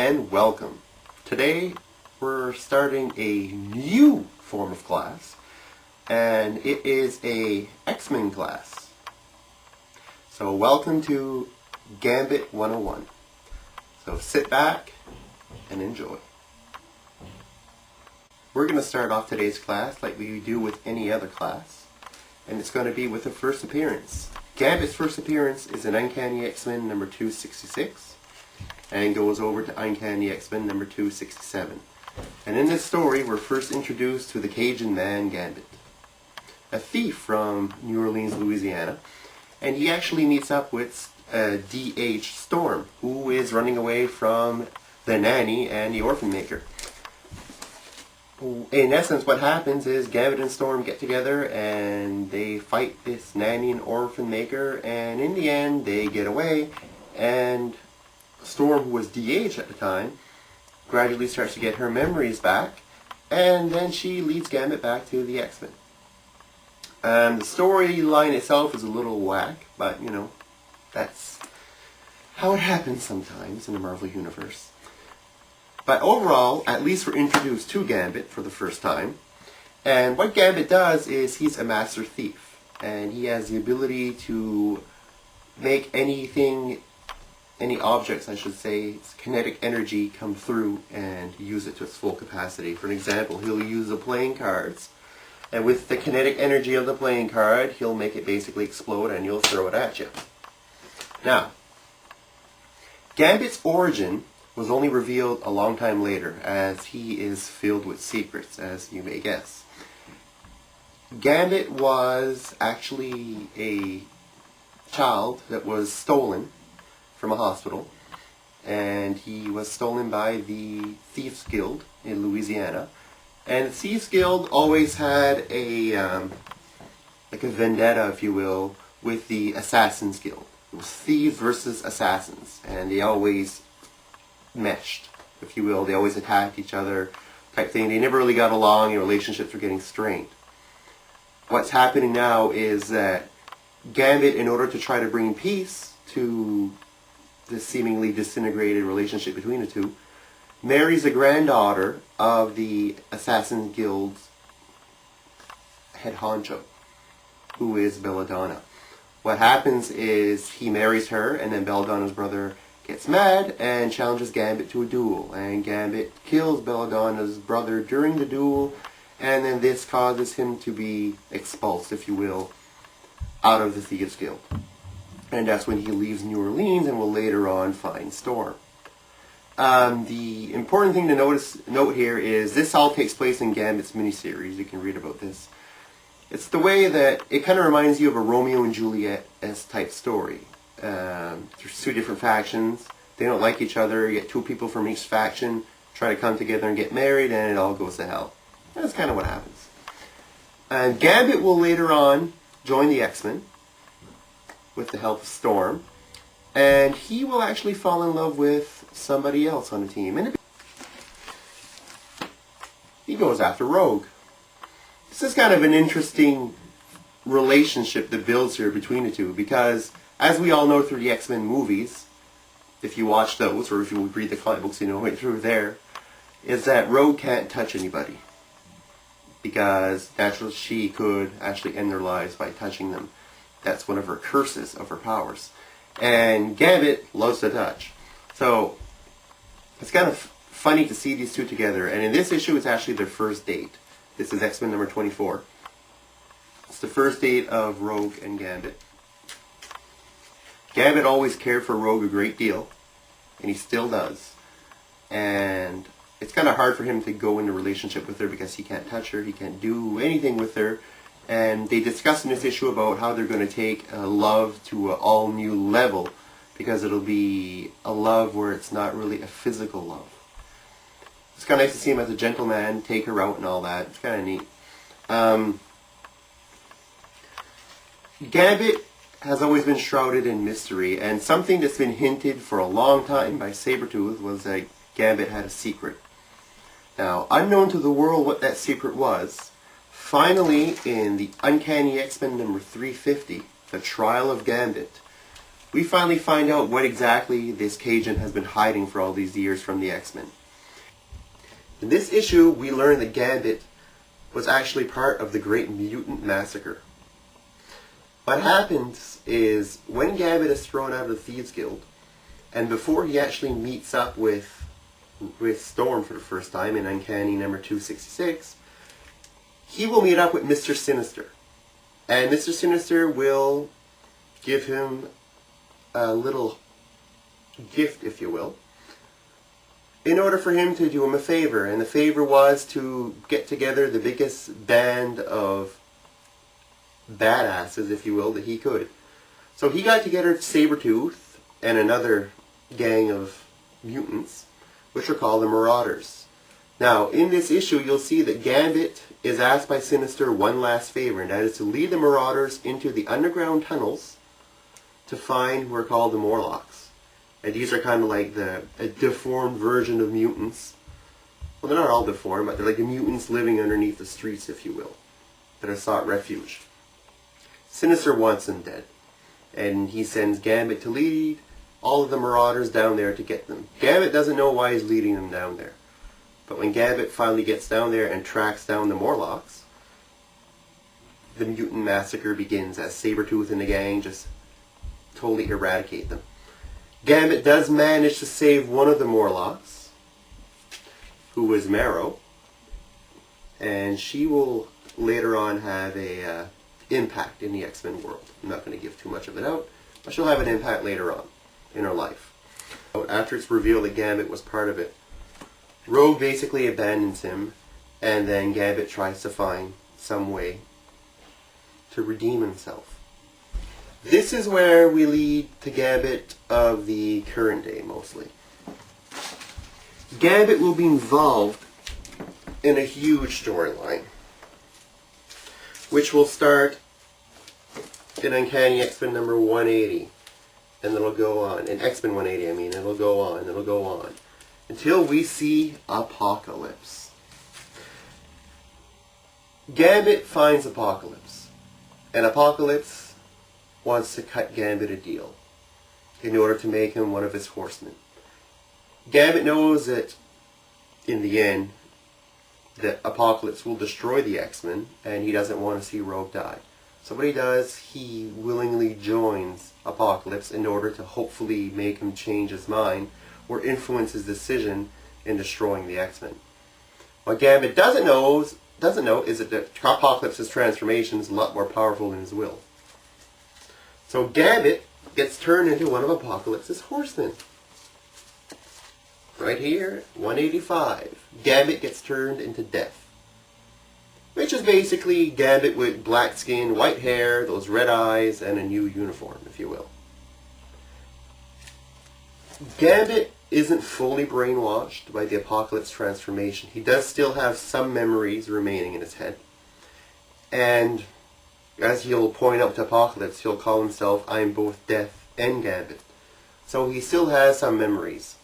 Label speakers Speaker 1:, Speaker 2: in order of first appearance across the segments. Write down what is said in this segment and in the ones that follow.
Speaker 1: and welcome. Today we're starting a new form of class, and it is a X-Men class. So welcome to Gambit 101. So sit back and enjoy. We're going to start off today's class like we do with any other class, and it's going to be with the first appearance. Gambit's first appearance is in Uncanny X-Men number 266, and goes over to Uncanny X-Men number 267. And in this story, we're first introduced to the Cajun man Gambit, a thief from New Orleans, Louisiana, and he actually meets up with D.H. Storm, who is running away from the nanny and the orphan maker. In essence, what happens is Gambit and Storm get together and they fight this nanny and orphan maker, and in the end they get away, and Storm, who was DH at the time, gradually starts to get her memories back, and then she leads Gambit back to the X-Men. The storyline itself is a little whack, but you know, that's how it happens sometimes in the Marvel Universe. But overall, at least we're introduced to Gambit for the first time. And what Gambit does is he's a master thief. And he has the ability to make any objects, I should say, kinetic energy come through and use it to its full capacity. For an example, he'll use the playing cards. And with the kinetic energy of the playing card, he'll make it basically explode and you'll throw it at you. Now, Gambit's origin was only revealed a long time later, as he is filled with secrets, as you may guess. Gambit was actually a child that was stolen from a hospital, and he was stolen by the Thieves Guild in Louisiana. And the Thieves Guild always had a vendetta, if you will, with the Assassins Guild. It was thieves versus assassins, and they always meshed, if you will. They always attacked each other type thing. They never really got along. Their relationships were getting strained. What's happening now is that Gambit, in order to try to bring peace to this seemingly disintegrated relationship between the two, marries the granddaughter of the Assassin Guild's head honcho, who is Belladonna. What happens is he marries her, and then Belladonna's brother gets mad and challenges Gambit to a duel, and Gambit kills Belladonna's brother during the duel, and then this causes him to be expulsed, if you will, out of the Thieves Guild. And that's when he leaves New Orleans and will later on find Storm. The important thing to note here is this all takes place in Gambit's miniseries. You can read about this. It's the way that it kind of reminds you of a Romeo and Juliet-esque type story. There's two different factions. They don't like each other. You get two people from each faction try to come together and get married, and it all goes to hell. That's kind of what happens. And Gambit will later on join the X-Men with the help of Storm, and he will actually fall in love with somebody else on the team. And he goes after Rogue. This is kind of an interesting relationship that builds here between the two, because as we all know through the X-Men movies, if you watch those, or if you read the comic books, you know right through there, is that Rogue can't touch anybody. Because naturally she could actually end their lives by touching them. That's one of her curses of her powers. And Gambit loves to touch. So, it's kind of funny to see these two together. And in this issue, it's actually their first date. This is X-Men number 24. It's the first date of Rogue and Gambit. Gambit always cared for Rogue a great deal, and he still does. And it's kind of hard for him to go into a relationship with her because he can't touch her, he can't do anything with her. And they discuss in this issue about how they're going to take love to an all-new level, because it'll be a love where it's not really a physical love. It's kind of nice to see him as a gentleman, take her out and all that. It's kind of neat. Gambit has always been shrouded in mystery, and something that's been hinted for a long time by Sabretooth was that Gambit had a secret. Now, unknown to the world what that secret was, finally in the Uncanny X-Men number 350, The Trial of Gambit, we finally find out what exactly this Cajun has been hiding for all these years from the X-Men. In this issue, we learn that Gambit was actually part of the Great Mutant Massacre. What happens is, when Gambit is thrown out of the Thieves Guild, and before he actually meets up with Storm for the first time in Uncanny number 266, he will meet up with Mr. Sinister. And Mr. Sinister will give him a little gift, if you will, in order for him to do him a favor. And the favor was to get together the biggest band of badasses, if you will, that he could. So he got together Sabretooth and another gang of mutants, which are called the Marauders. Now, in this issue, you'll see that Gambit is asked by Sinister one last favor, and that is to lead the Marauders into the underground tunnels to find what are called the Morlocks. And these are kind of like a deformed version of mutants. Well, they're not all deformed, but they're like the mutants living underneath the streets, if you will, that have sought refuge. Sinister wants them dead, and he sends Gambit to lead all of the Marauders down there to get them. Gambit doesn't know why he's leading them down there. But when Gambit finally gets down there and tracks down the Morlocks, the mutant massacre begins as Sabretooth and the gang just totally eradicate them. Gambit does manage to save one of the Morlocks, who is Marrow, and she will later on have a impact in the X-Men world. I'm not going to give too much of it out, but she'll have an impact later on in her life. After it's revealed that Gambit was part of it, Rogue basically abandons him, and then Gambit tries to find some way to redeem himself. This is where we lead to Gambit of the current day, mostly. Gambit will be involved in a huge storyline, which will start in Uncanny X-Men number 180, and it'll go on. In X-Men 180, I mean, it'll go on, until we see Apocalypse. Gambit finds Apocalypse, and Apocalypse wants to cut Gambit a deal in order to make him one of his horsemen. Gambit knows that, in the end, that Apocalypse will destroy the X-Men, and he doesn't want to see Rogue die. So what he does, he willingly joins Apocalypse in order to hopefully make him change his mind or influence his decision in destroying the X-Men. What Gambit doesn't know is that Apocalypse's transformation is a lot more powerful than his will. So Gambit gets turned into one of Apocalypse's horsemen. Right here, 185. Gambit gets turned into Death. Which is basically Gambit with black skin, white hair, those red eyes, and a new uniform, if you will. Gambit isn't fully brainwashed by the Apocalypse transformation. He does still have some memories remaining in his head. And as he'll point out to Apocalypse, he'll call himself, I am both Death and Gambit. So he still has some memories.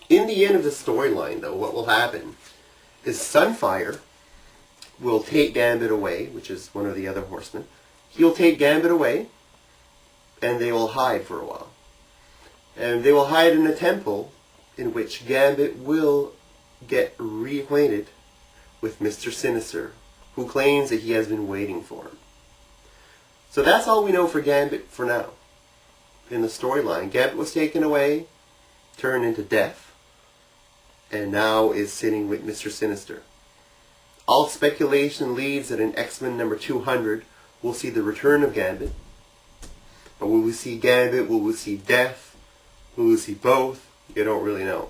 Speaker 1: In the end of the storyline, though, what will happen is Sunfire will take Gambit away, which is one of the other horsemen. He'll take Gambit away, and they will hide for a while. And they will hide in a temple in which Gambit will get reacquainted with Mr. Sinister, who claims that he has been waiting for him. So that's all we know for Gambit for now. In the storyline, Gambit was taken away, turned into Death, and now is sitting with Mr. Sinister. All speculation leads that in X-Men number 200, we'll see the return of Gambit. But will we see Gambit? Will we see Death? Will we see both? You don't really know.